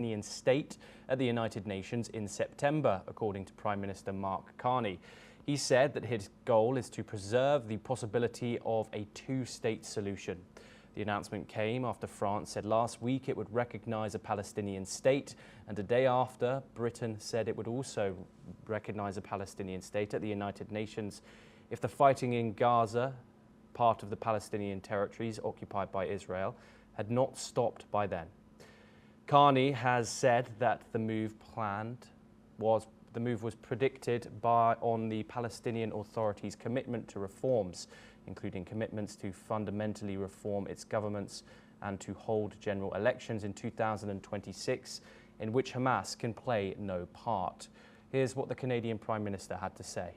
Palestinian state at the United Nations in September, according to Prime Minister Mark Carney. He said that his goal is to preserve the possibility of a two-state solution. The announcement came after France said last week it would recognize a Palestinian state, and a day after, Britain said it would also recognize a Palestinian state at the United Nations if the fighting in Gaza, part of the Palestinian territories occupied by Israel, had not stopped by then. Carney has said that the move was predicted on the Palestinian Authority's commitment to reforms, including commitments to fundamentally reform its governments and to hold general elections in 2026, in which Hamas can play no part. Here's what the Canadian Prime Minister had to say.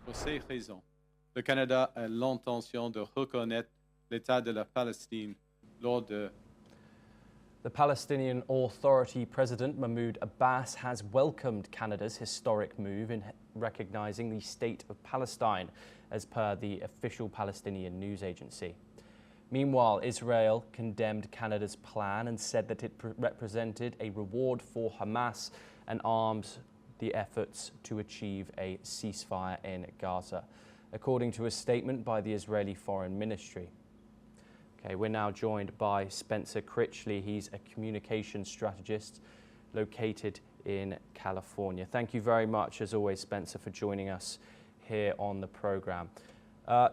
Pour ces raisons, le Canada a l'intention de reconnaître l'État de la Palestine lors de The Palestinian Authority President Mahmoud Abbas has welcomed Canada's historic move in recognizing the State of Palestine, as per the official Palestinian news agency. Meanwhile, Israel condemned Canada's plan and said that it represented a reward for Hamas and arms the efforts to achieve a ceasefire in Gaza, according to a statement by the Israeli Foreign Ministry. Okay, we're now joined by Spencer Critchley. He's a communication strategist located in California. Thank you very much, as always, Spencer, for joining us here on the program.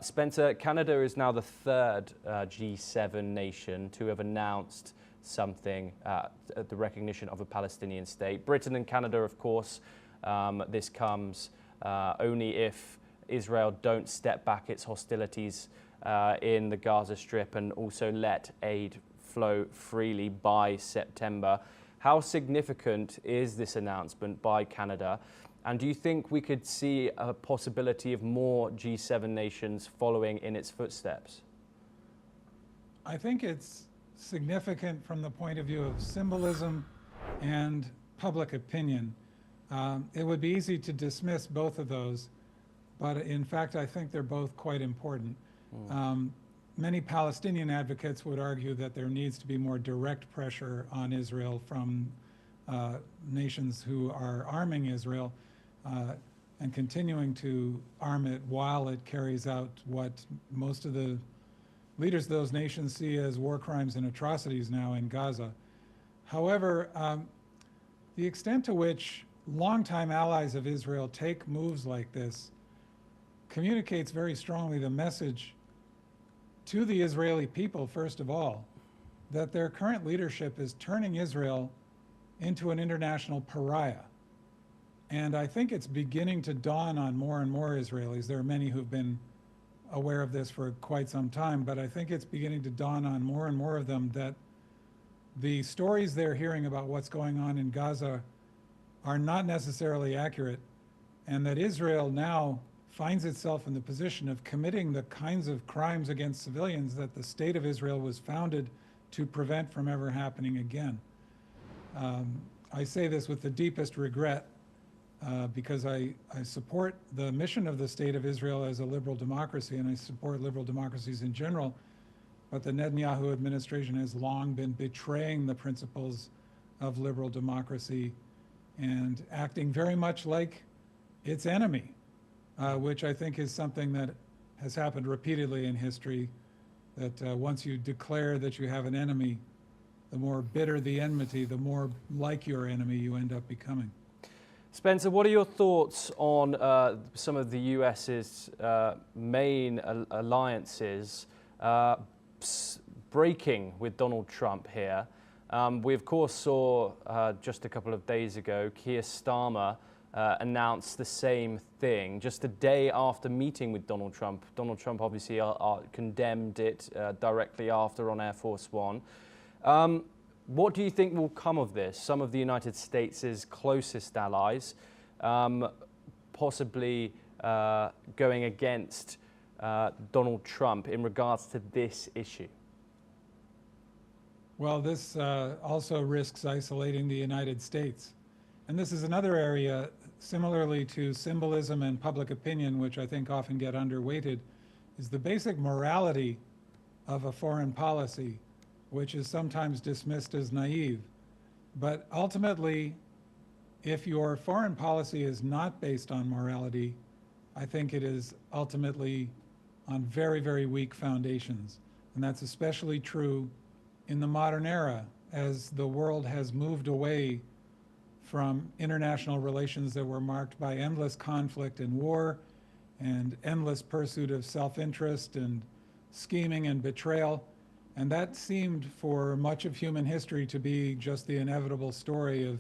Spencer, Canada is now the third G7 nation to have announced something, the recognition of a Palestinian state. Britain and Canada, of course, this comes only if Israel don't step back its hostilities in the Gaza Strip and also let aid flow freely by September. How significant is this announcement by Canada? And do you think we could see a possibility of more G7 nations following in its footsteps? I think it's significant from the point of view of symbolism and public opinion. It would be easy to dismiss both of those, but in fact, I think they're both quite important. Many Palestinian advocates would argue that there needs to be more direct pressure on Israel from nations who are arming Israel and continuing to arm it while it carries out what most of the leaders of those nations see as war crimes and atrocities now in Gaza. However, the extent to which longtime allies of Israel take moves like this communicates very strongly the message to the Israeli people, first of all, that their current leadership is turning Israel into an international pariah. And I think it's beginning to dawn on more and more Israelis. There are many who've been aware of this for quite some time, but I think it's beginning to dawn on more and more of them that the stories they're hearing about what's going on in Gaza are not necessarily accurate, and that Israel now finds itself in the position of committing the kinds of crimes against civilians that the State of Israel was founded to prevent from ever happening again. I say this with the deepest regret because I support the mission of the State of Israel as a liberal democracy, and I support liberal democracies in general, but the Netanyahu administration has long been betraying the principles of liberal democracy and acting very much like its enemy. Which I think is something that has happened repeatedly in history, that once you declare that you have an enemy, the more bitter the enmity, the more like your enemy you end up becoming. Spencer, what are your thoughts on some of the US's main alliances breaking with Donald Trump here? We, of course, saw just a couple of days ago, Keir Starmer announced the same thing just a day after meeting with Donald Trump. Donald Trump obviously condemned it directly after on Air Force One. What do you think will come of this? Some of the United States' closest allies possibly going against Donald Trump in regards to this issue. Well, this also risks isolating the United States. And this is another area, similarly to symbolism and public opinion, which I think often get underweighted, is the basic morality of a foreign policy which is sometimes dismissed as naive. But ultimately, if your foreign policy is not based on morality, I think it is ultimately on very, very weak foundations. And that's especially true in the modern era, as the world has moved away from international relations that were marked by endless conflict and war and endless pursuit of self-interest and scheming and betrayal. And that seemed for much of human history to be just the inevitable story of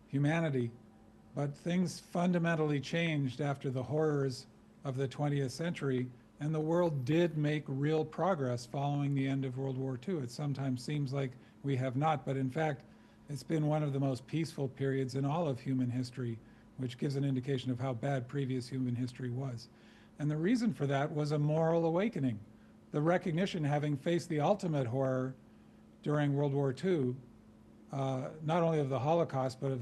humanity. But things fundamentally changed after the horrors of the 20th century, and the world did make real progress following the end of World War II. It sometimes seems like we have not, but in fact, it's been one of the most peaceful periods in all of human history, which gives an indication of how bad previous human history was. And the reason for that was a moral awakening. The recognition, having faced the ultimate horror during World War II, not only of the Holocaust, but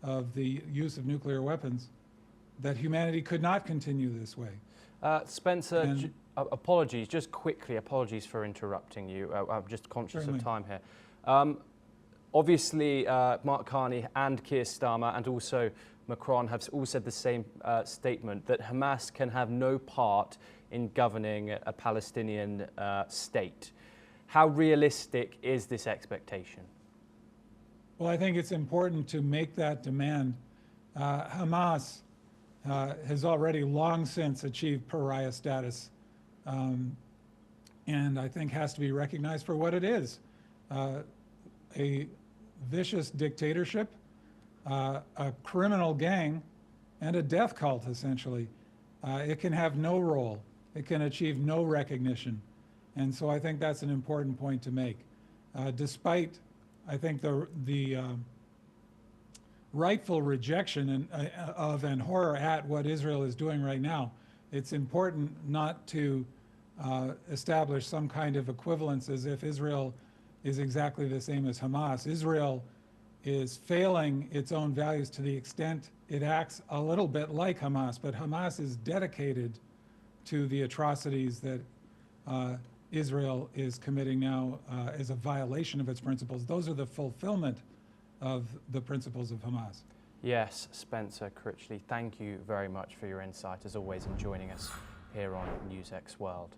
of the use of nuclear weapons, that humanity could not continue this way. Spencer, apologies, just quickly, apologies for interrupting you. I'm just conscious Certainly. of time here. Obviously, Mark Carney and Keir Starmer and also Macron have all said the same statement, that Hamas can have no part in governing a Palestinian state. How realistic is this expectation? Well, I think it's important to make that demand. Hamas has already long since achieved pariah status, and I think has to be recognized for what it is. A vicious dictatorship, a criminal gang, and a death cult, essentially. It can have no role. It can achieve no recognition. And so I think that's an important point to make. Despite, I think, the rightful rejection of and horror at what Israel is doing right now, it's important not to establish some kind of equivalence as if Israel is exactly the same as Hamas. Israel is failing its own values to the extent it acts a little bit like Hamas, but Hamas is dedicated to the atrocities that Israel is committing now as a violation of its principles. Those are the fulfillment of the principles of Hamas. Yes, Spencer Critchley, thank you very much for your insight, as always, in joining us here on NewsX World.